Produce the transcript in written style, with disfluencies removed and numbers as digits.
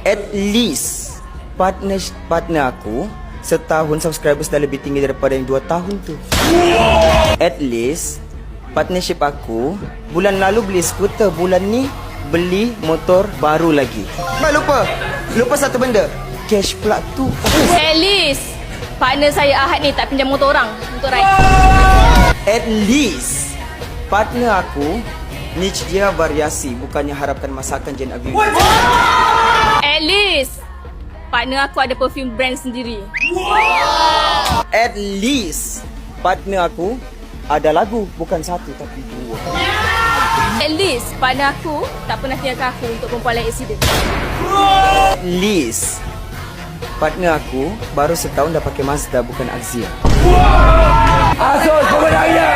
At least partner aku setahun subscribers dah lebih tinggi daripada yang 2 tahun tu. At least partnership aku bulan lalu beli skuter, bulan ni beli motor baru lagi. Lupa satu benda. Cash plug tu. At least partner saya Ahad ni tak pinjam motor orang untuk ride. At least partner aku niche dia variasi, bukannya harapkan masakan Jen Abi. At least partner aku ada perfume brand sendiri. At least partner aku ada lagu, bukan satu tapi 2. At least partner aku tak pernah tinggalkan aku untuk perempuan lain accident. At least partner aku baru setahun dah pakai Mazda, bukan Axia. Asus pemenangnya